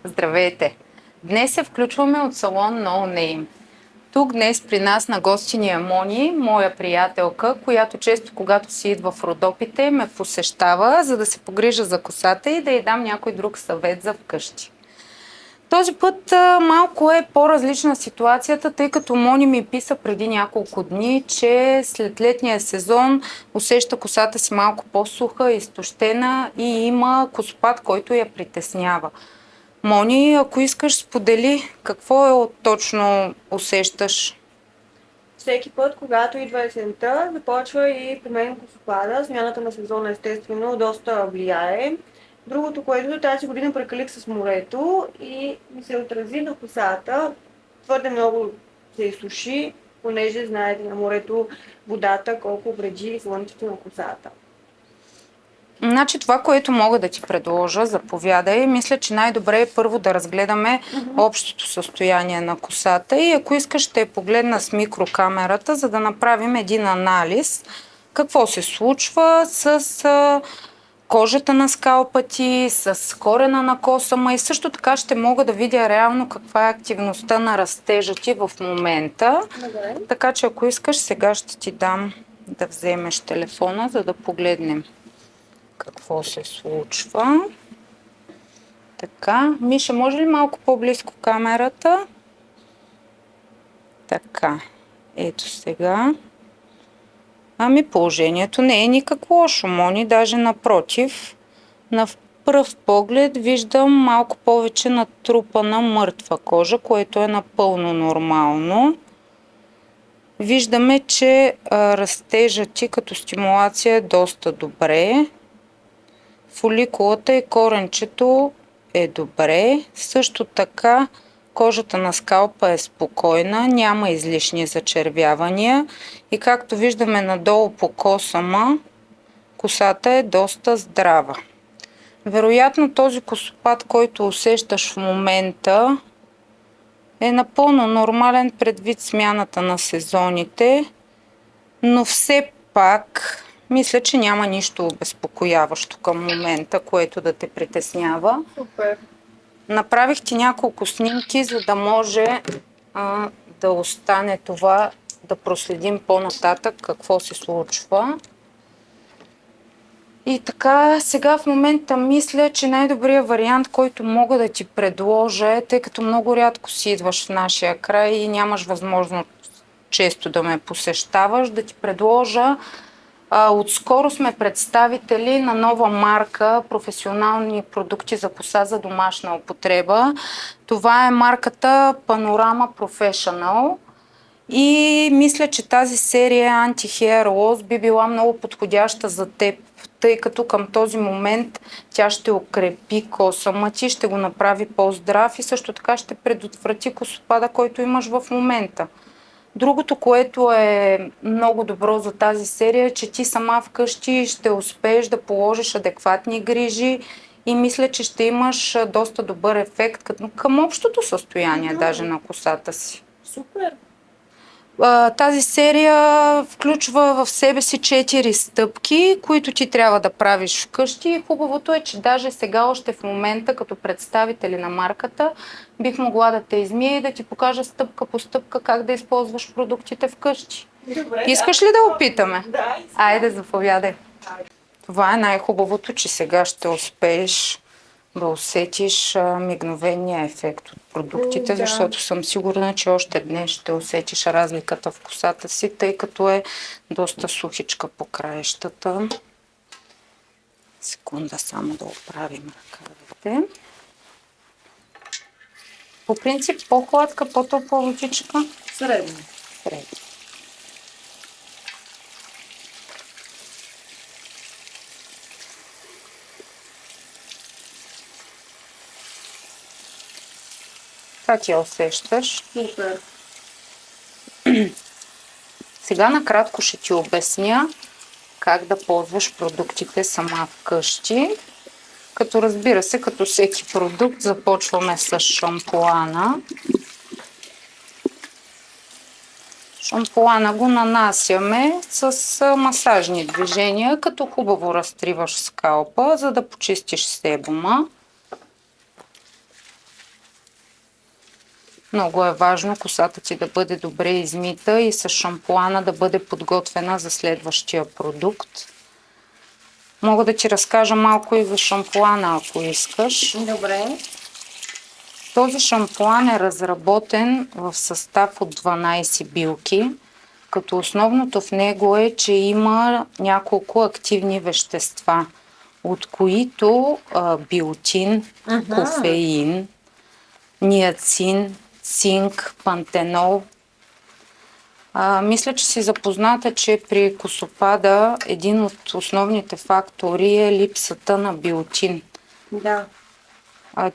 Здравейте! Днес се включваме от салон No Name. Тук днес при нас на гости ни е Мони, моя приятелка, която често когато си идва в Родопите ме посещава, за да се погрижа за косата и да й дам някой друг съвет за вкъщи. Този път малко е по-различна ситуацията, тъй като Мони ми писа преди няколко дни, че след летния сезон усеща косата си малко по-суха, изтощена и има косопад, който я притеснява. Мони, ако искаш, сподели какво точно усещаш. Всеки път, когато идва есента, започва и при мен косопада. Смяната на сезона естествено доста влияе. Другото, което тази година прекалих с морето и ми се отрази на косата. Твърде много се изсуши, понеже знаете на морето водата колко вреди слънцето на косата. Значи това, което мога да ти предложа, заповядай. Мисля, че най-добре е първо да разгледаме общото състояние на косата и ако искаш ще я погледна с микрокамерата, за да направим един анализ какво се случва с кожата на скалпа ти, с корена на косама и също така ще мога да видя реално каква е активността на растежа ти в момента. Добре. Така че ако искаш, сега ще ти дам да вземеш телефона, за да погледнем какво се случва. Така, Миша, може ли малко по-близко камерата? Така, ето сега. Ами положението не е никак лошо, Мони, даже напротив. На пръв поглед виждам малко повече натрупана мъртва кожа, което е напълно нормално. Виждаме, че растежът ти като стимулация е доста добре. Фоликулата и коренчето е добре. Също така кожата на скалпа е спокойна, няма излишни зачервявания и както виждаме надолу по косама, косата е доста здрава. Вероятно този косопад, който усещаш в момента, е напълно нормален предвид смяната на сезоните, но все пак мисля, че няма нищо обезпокояващо към момента, което да те притеснява. Супер. Направих ти няколко снимки, за да може да остане това, да проследим по-нататък какво се случва. И така, сега в момента мисля, че най-добрият вариант, който мога да ти предложа е, тъй като много рядко си идваш в нашия край и нямаш възможност често да ме посещаваш, да ти предложа. Отскоро сме представители на нова марка професионални продукти за коса за домашна употреба. Това е марката Panorama Professional и мисля, че тази серия Anti-Hair Loss би била много подходяща за теб, тъй като към този момент тя ще укрепи косама ти, ще го направи по-здрав и също така ще предотврати косопада, който имаш в момента. Другото, което е много добро за тази серия, е, че ти сама вкъщи ще успееш да положиш адекватни грижи и мисля, че ще имаш доста добър ефект към общото състояние даже на косата си. Супер. Тази серия включва в себе си 4 стъпки, които ти трябва да правиш вкъщи. Хубавото е, че даже сега още в момента, като представители на марката, бих могла да те измия и да ти покажа стъпка по стъпка как да използваш продуктите вкъщи. Добре, Искаш ли да опитаме? Да. Айде, заповядай. Това е най-хубавото, че сега ще успееш да усетиш мигновения ефект от продуктите, защото съм сигурна, че още днес ще усетиш разликата в косата си, тъй като е доста сухичка по краищата. Секунда само да оправим ръкавите. По принцип по-хладка, по-топла водичка? Средно. Средно. Как я усещаш? Супер. Сега накратко ще ти обясня как да ползваш продуктите сама вкъщи. Като разбира се, като всеки продукт, започваме с шампуана. Шампуана го нанасяме с масажни движения, като хубаво разтриваш скалпа, за да почистиш себума. Много е важно косата ти да бъде добре измита и с шампуана да бъде подготвена за следващия продукт. Мога да ти разкажа малко и за шампуана, ако искаш. Добре. Този шампуан е разработен в състав от 12 билки, като основното в него е, че има няколко активни вещества, от които биотин, кофеин, ниацин, цинк, пантенол. Мисля, че си запозната, че при косопада един от основните фактори е липсата на биотин. Да.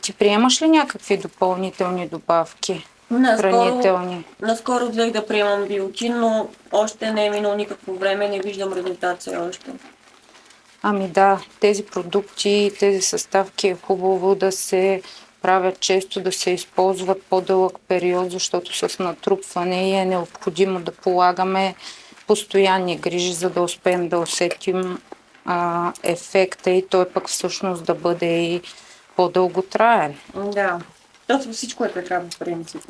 Ти приемаш ли някакви допълнителни добавки? Хранителни? Наскоро взех да приемам биотин, но още не е минало никакво време, не виждам резултат все още. Ами да, тези продукти, тези съставки е хубаво да се правят често, да се използват по-дълъг период, защото с натрупване е необходимо да полагаме постоянни грижи, за да успеем да усетим ефекта и той пък всъщност да бъде и по-дълготраен. Да, точно всичко е така в принцип.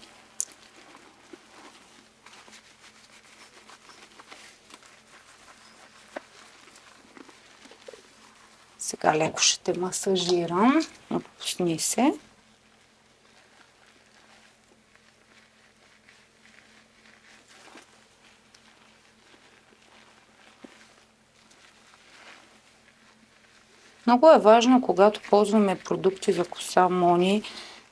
Сега леко ще те масажирам. Отпусни се. Много е важно, когато ползваме продукти за коса Мони,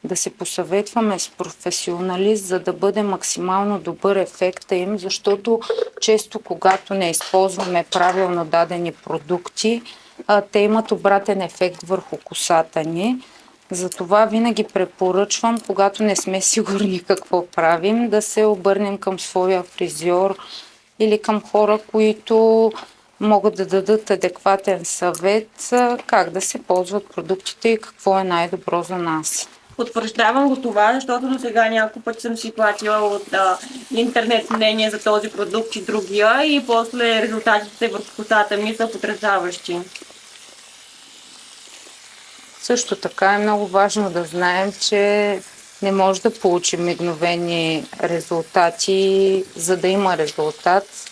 да се посъветваме с професионалист, за да бъде максимално добър ефекта им, защото често когато не използваме правилно дадени продукти, те имат обратен ефект върху косата ни. Затова винаги препоръчвам, когато не сме сигурни какво правим, да се обърнем към своя фризьор или към хора, които могат да дадат адекватен съвет как да се ползват продуктите и какво е най-добро за нас. Потвърждавам го това, защото до сега няколко пъти съм си платила от интернет мнение за този продукт и другия и после резултатите върху косата ми са потресаващи. Също така е много важно да знаем, че не може да получим мигновени резултати. За да има резултат,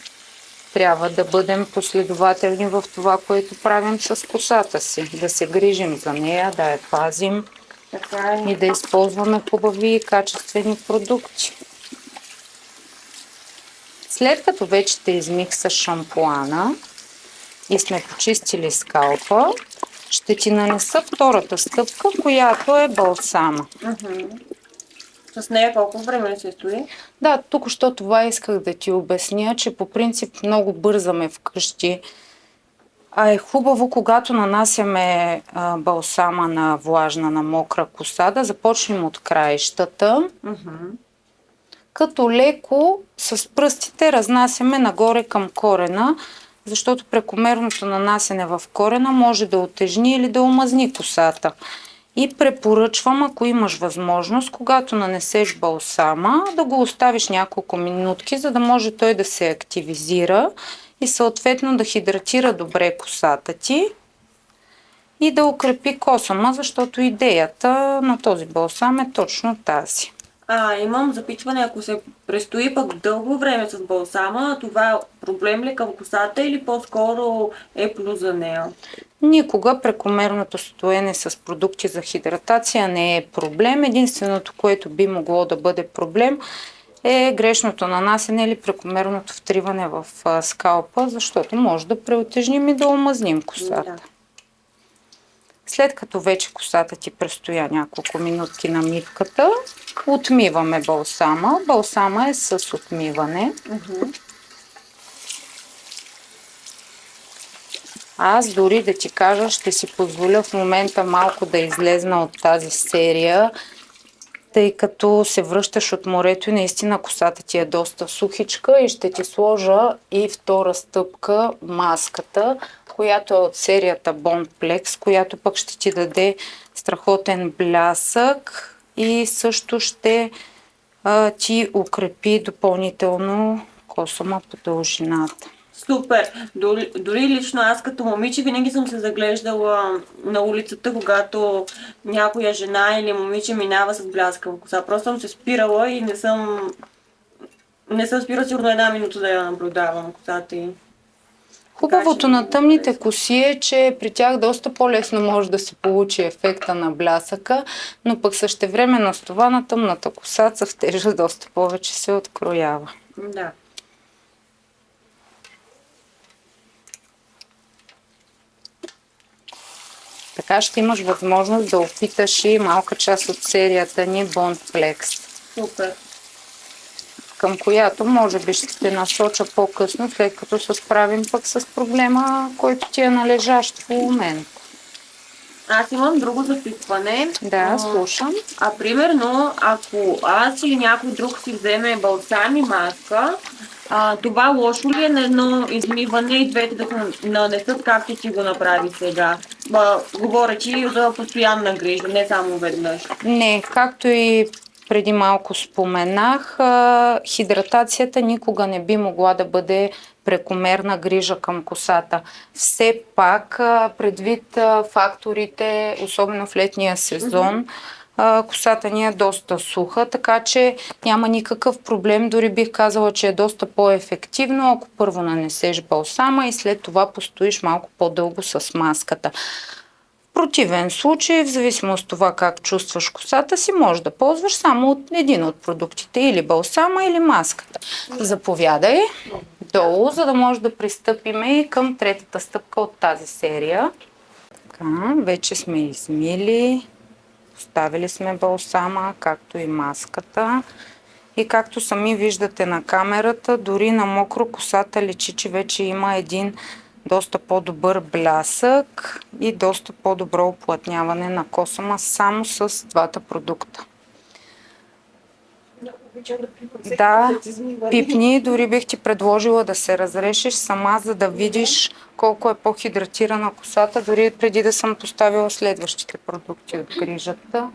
трябва да бъдем последователни в това, което правим с косата си. Да се грижим за нея, да я пазим и да използваме хубави и качествени продукти. След като вече те измих с шампуана и сме почистили скалпа, ще ти нанеса втората стъпка, която е балсама. С нея колко време се стои? Да, тук-що това исках да ти обясня, че по принцип много бързаме вкъщи. А е хубаво, когато нанасяме балсама на влажна, на мокра коса, да започнем от краищата, като леко с пръстите разнасяме нагоре към корена, защото прекомерното нанасяне в корена може да отежни или да омазни косата. И препоръчвам, ако имаш възможност, когато нанесеш балсама, да го оставиш няколко минутки, за да може той да се активизира и съответно да хидратира добре косата ти и да укрепи косама, защото идеята на този балсам е точно тази. Имам запитване, ако се престои пък дълго време с балсама, това е проблем ли към косата или по-скоро е плюс за нея? Никога прекомерното стоене с продукти за хидратация не е проблем. Единственото, което би могло да бъде проблем, е грешното нанасене или прекомерното втриване в скалпа, защото може да преотежним и да омазним косата. Да. След като вече косата ти престоя няколко минутки на мивката, отмиваме балсама. Балсама е с отмиване. Аз дори да ти кажа, ще си позволя в момента малко да излезна от тази серия, тъй като се връщаш от морето и наистина косата ти е доста сухичка и ще ти сложа и втора стъпка, маската, която е от серията Bondplex, която пък ще ти даде страхотен блясък и също ще ти укрепи допълнително косама по дължината. Супер! Дори лично аз като момиче винаги съм се заглеждала на улицата, когато някоя жена или момиче минава с бляскава коса. Просто съм се спирала и не съм спирала сигурно една минута да я наблюдавам косата й. Хубавото на тъмните коси е, че при тях доста по-лесно може да се получи ефекта на блясъка, но пък същевременно с това на тъмната коса цъфтежа доста повече се откроява. Да. Така ще имаш възможност да опиташ и малка част от серията ни Bond Flex, Супер. към която може би ще те насоча по-късно, след като се справим пък с проблема, който ти е належащ в момента. Аз имам друго запитване. Да, слушам. Примерно, ако аз или някой друг си вземе балсам и маска, това лошо ли е на едно измиване и двете да се нанесат, както ти го направи сега? Говоря ти за постоянна грижа, не само веднъж. Не, както и преди малко споменах, хидратацията никога не би могла да бъде прекомерна грижа към косата. Все пак, предвид факторите, особено в летния сезон, косата ни е доста суха, така че няма никакъв проблем. Дори бих казала, че е доста по-ефективно, ако първо нанесеш балсама и след това постоиш малко по-дълго с маската. В противен случай, в зависимост от това как чувстваш косата си, можеш да ползваш само от един от продуктите, или балсама, или маската. Заповядай долу, за да може да пристъпим и към третата стъпка от тази серия. Така, вече сме измили, поставили сме балсама, както и маската. И както сами виждате на камерата, дори на мокро косата личи, че вече има един доста по-добър блясък и доста по-добро уплътняване на косама само с двата продукта. Да, пипни, дори бих ти предложила да се разрешиш сама, за да видиш колко е по-хидратирана косата, дори преди да съм поставила следващите продукти от грижата.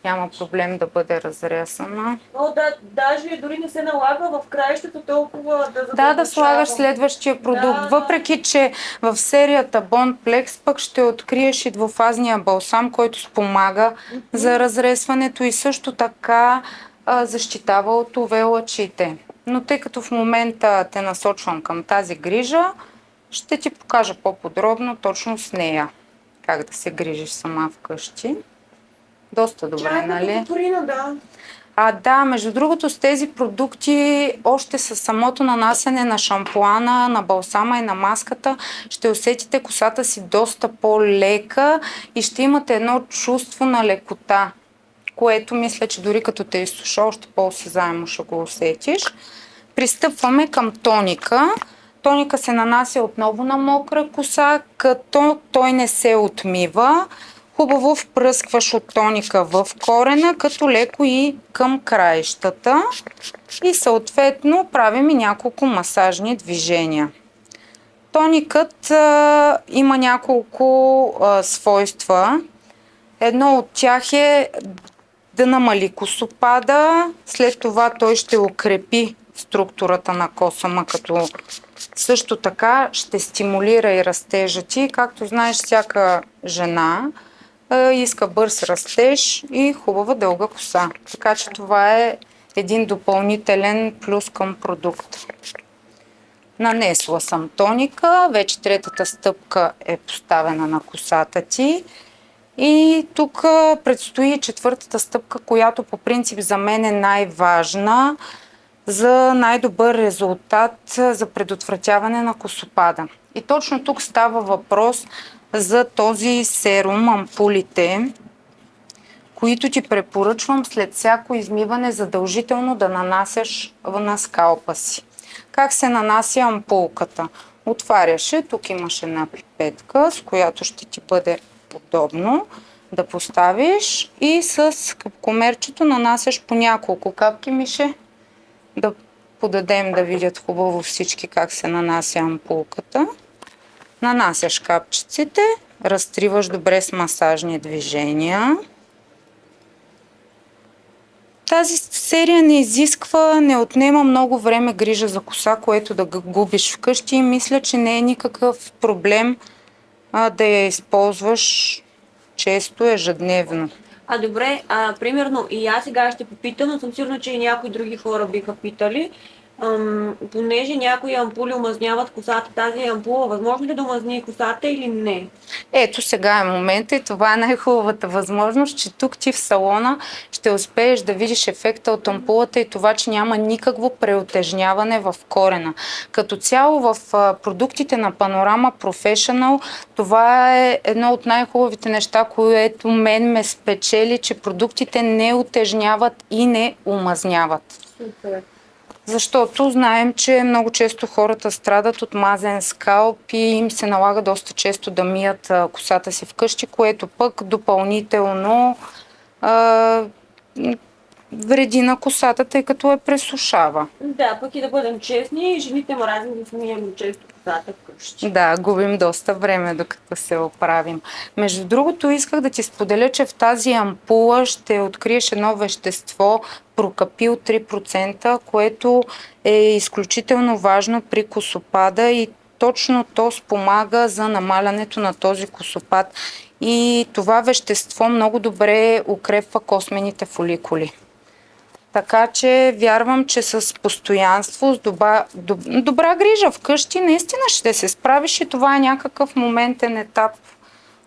Няма проблем да бъде разрязана. Даже дори не се налага в краищата толкова да слагаш следващия продукт. Въпреки, че в серията Bond Flex пък ще откриеш и двуфазния балсам, който спомага за разресването и също така защитава от UV лъчите. Но тъй като в момента те насочвам към тази грижа, ще ти покажа по-подробно точно с нея. Как да се грижиш сама вкъщи. Доста добре, нали? Да, между другото с тези продукти, още с самото нанасяне на шампуана, на балсама и на маската, ще усетите косата си доста по-лека и ще имате едно чувство на лекота, което мисля, че дори като те изсуша, още по-осезаемо ще го усетиш. Пристъпваме към тоника. Тоника се нанася отново на мокра коса, като той не се отмива. Хубаво впръскваш от тоника в корена, като леко и към краищата. И съответно правим и няколко масажни движения. Тоникът има няколко свойства. Едно от тях е да намали косопада, след това той ще укрепи структурата на косама, като също така ще стимулира и растежа ти. Както знаеш, всяка жена иска бърз растеж и хубава дълга коса. Така че това е един допълнителен плюс към продукта. Нанесла съм тоника, вече третата стъпка е поставена на косата ти. И тук предстои четвъртата стъпка, която по принцип за мен е най-важна за най-добър резултат за предотвратяване на косопада. И точно тук става въпрос за този серум, ампулите, които ти препоръчвам след всяко измиване задължително да нанасяш на скалпа си. Как се нанася ампулката? Отваряш, тук имаш една пипетка, с която ще ти бъде удобно да поставиш и с капкомерчето нанасяш по няколко капки, Мише, да подадем да видят хубаво всички как се нанася ампулката. Нанасяш капчиците, разтриваш добре с масажни движения. Тази серия не отнема много време грижа за коса, което да губиш вкъщи и мисля, че не е никакъв проблем да я използваш често, ежедневно. Добре, примерно и аз сега ще попитам, но съм сигурна, че и някои други хора биха питали. Понеже някои ампули омазняват косата, тази ампула възможно ли да омазни косата или не? Ето сега е момента и това е най-хубавата възможност, че тук ти в салона ще успееш да видиш ефекта от ампулата и това, че няма никакво преотежняване в корена. Като цяло в продуктите на Panorama Professional това е едно от най-хубавите неща, което мен ме спечели, че продуктите не отежняват и не омазняват. Супер. Защото знаем, че много често хората страдат от мазен скалп и им се налага доста често да мият косата си вкъщи, което пък допълнително вреди на косата, тъй като я пресушава. Да, пък и да бъдем честни, жените мразим да смием често косата вкъщи. Да, губим доста време, докато се оправим. Между другото, исках да ти споделя, че в тази ампула ще откриеш едно вещество, прокапил 3%, което е изключително важно при косопада и точно то спомага за намалянето на този косопад. И това вещество много добре укрепва космените фоликули. Така че вярвам, че с постоянство, с добра грижа вкъщи, наистина ще се справиш и това е някакъв моментен етап,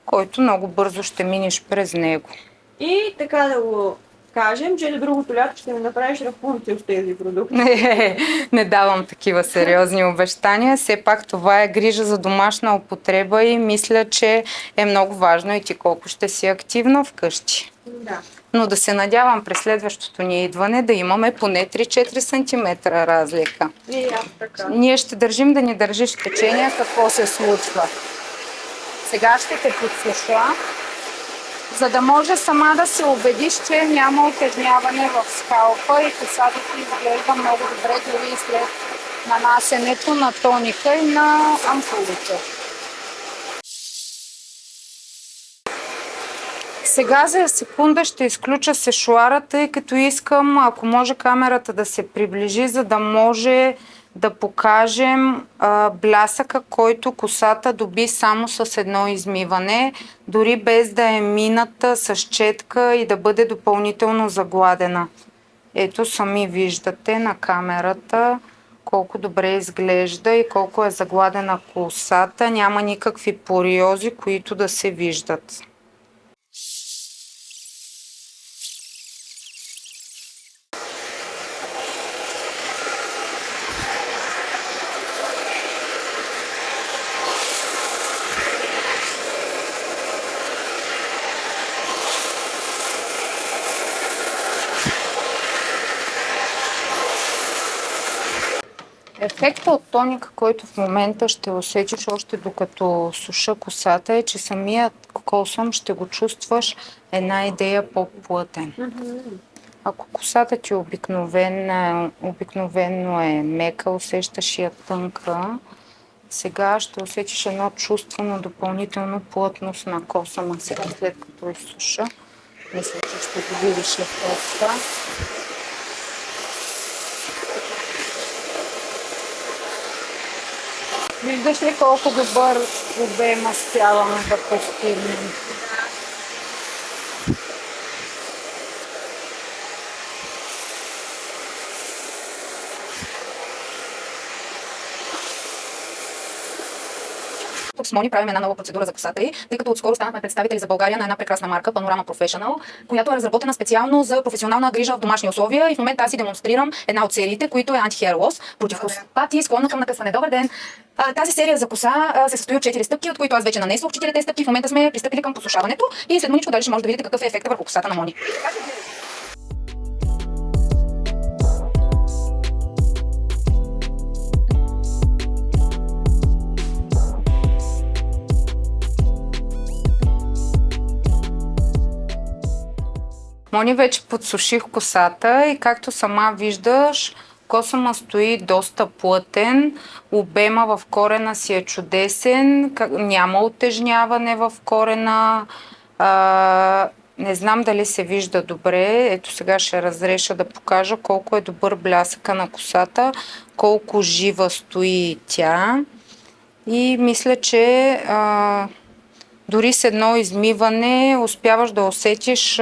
който много бързо ще минеш през него. И така да го кажем, че до другото лято ще ми направиш рапунцел с тези продукти. Не давам такива сериозни обещания. Все пак това е грижа за домашна употреба и мисля, че е много важно и ти колко ще си активна вкъщи. Да. Но да се надявам през следващото ни идване да имаме поне 3-4 см разлика. И аз така. Ние ще държим да ни държиш в течение какво се случва. Сега ще те подсуша, за да може сама да се убедиш, че няма отежняване в скалпа и косата ти изглежда много добре дори и след нанасенето на тоника и на ампулите. Сега за секунда ще изключа сешоара, тъй като искам, ако може камерата да се приближи, за да може да покажем блясъка, който косата доби само с едно измиване, дори без да е мината с четка и да бъде допълнително загладена. Ето сами виждате на камерата колко добре изглежда и колко е загладена косата. Няма никакви пориози, които да се виждат. Ефектът от тоника, който в момента ще усетиш още докато суша косата е, че самият косъм ще го чувстваш една идея по-плътен. Ако косата ти обикновено е мека, усещаш я тънка, сега ще усетиш едно чувство на допълнително плътност на косъма. Сега след като изсуша, мисля, че ще го видиш ефекта. Виждаш ли колко добър обем успяваме да постигнем? Тук с Мони правим една нова процедура за косата й, тъй като отскоро станахме представители за България на една прекрасна марка, Panorama Professional, която е разработена специално за професионална грижа в домашни условия и в момента аз си демонстрирам една от сериите, които е anti-hair loss, против косопати, склонна към накъсване. Добър ден! Тази серия за коса се състои от 4 стъпки, от които аз вече нанесох 4 стъпки. В момента сме пристъпили към посушаването и след мъничко дали ще може да видите какъв е ефектът върху косата на Мони. Мони вече подсуших косата и както сама виждаш, косъма стои доста плътен, обема в корена си е чудесен, няма отежняване в корена, Не знам дали се вижда добре. Ето сега ще разреша да покажа колко е добър блясъка на косата, колко жива стои тя. И мисля, че дори с едно измиване успяваш да усетиш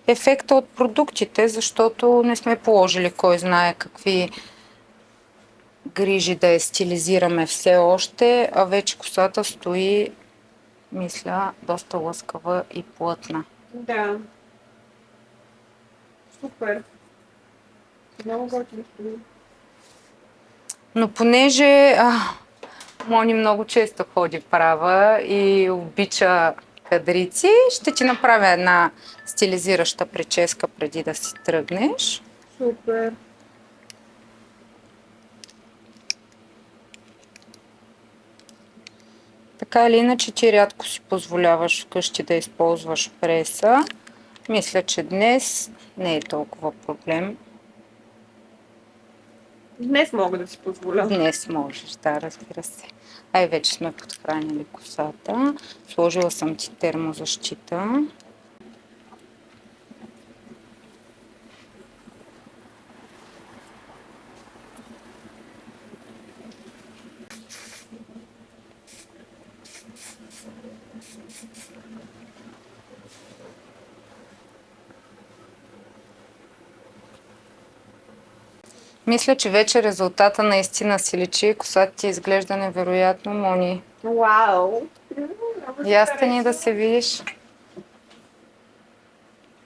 ефекта от продуктите, защото не сме положили кой знае какви грижи да я стилизираме все още, а вече косата стои, мисля, доста лъскава и плътна. Да. Супер. Много готино. Но понеже Мони много често ходи права и обича кадрици, ще ти направя една стилизираща прическа преди да си тръгнеш. Супер. Така или иначе ти рядко си позволяваш вкъщи да използваш преса. Мисля, че днес не е толкова проблем. Днес мога да си позволя. Днес можеш, да, разбира се. Ай, вече сме подхранили косата. Сложила съм ти термозащита. Мисля, че вече резултата наистина си личи. Косата ти изглежда невероятно, Мони. Вау! Ясте ни да се видиш.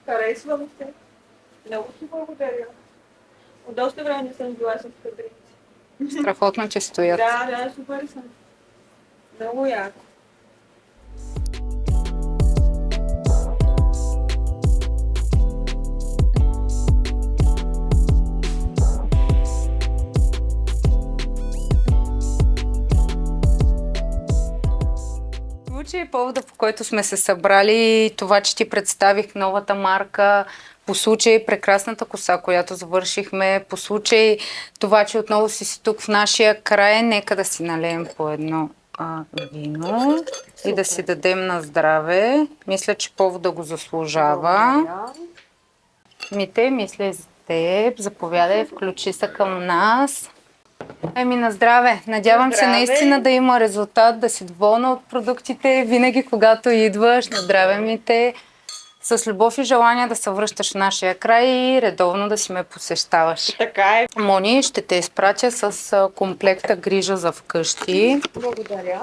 Харесвам се. Много ти благодаря. От доста време не съм била с кадрици. Страхотно, че стоят. Да, супер съм. Много яко. Случай повода, по който сме се събрали, това, че ти представих новата марка, по случай прекрасната коса, която завършихме, по случай това, че отново си тук в нашия край, нека да си налеем по едно вино и да си дадем на здраве. Мисля, че повода го заслужава. Мите, мисля и за теб. Заповядай, включи се към нас. Еми, на здраве! Надявам се наистина да има резултат, да си доволна от продуктите. Винаги, когато идваш, на здраве Мите, с любов и желание да се връщаш в нашия край и редовно да си ме посещаваш. Така е. Мони, ще те изпратя с комплекта грижа за вкъщи. Благодаря.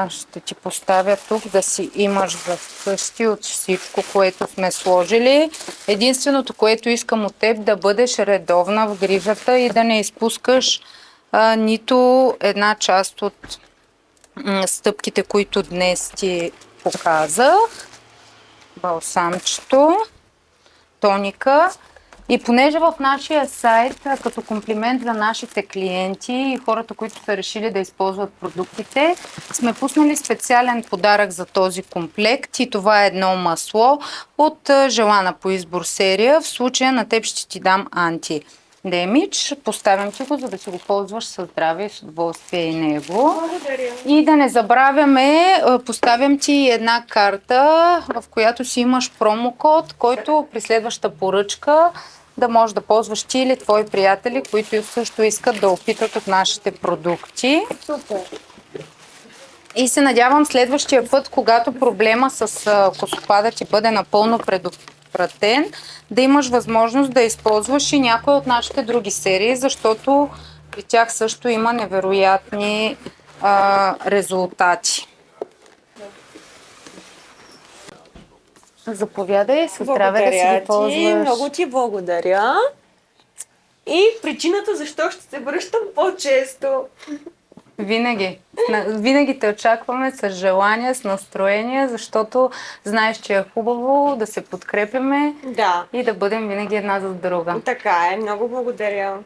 Ще ти поставя тук да си имаш за вкъщи от всичко, което сме сложили. Единственото, което искам от теб, да бъдеш редовна в грижата и да не изпускаш нито една част от стъпките, които днес ти показах. Балсамчето, тоника. И понеже в нашия сайт, като комплимент за нашите клиенти и хората, които са решили да използват продуктите, сме пуснали специален подарък за този комплект и това е едно масло от желана по избор серия. В случая на теб ще ти дам анти-демидж. Поставям ти го, за да си го ползваш със здраве и с удоволствие и него. Благодаря. И да не забравяме, поставям ти една карта, в която си имаш промокод, който при следваща поръчка да можеш да ползваш ти или твои приятели, които също искат да опитат от нашите продукти. Супер. И се надявам следващия път, когато проблема с косопада ти бъде напълно предотвратен, да имаш възможност да използваш и някои от нашите други серии, защото при тях също има невероятни резултати. Заповядай, със здраве да си ги ползваш. Много ти благодаря. И причината защо ще се връщам по-често. Винаги. Винаги те очакваме с желание, с настроение, защото знаеш, че е хубаво да се подкрепяме и да бъдем винаги една за друга. Така е, много благодаря.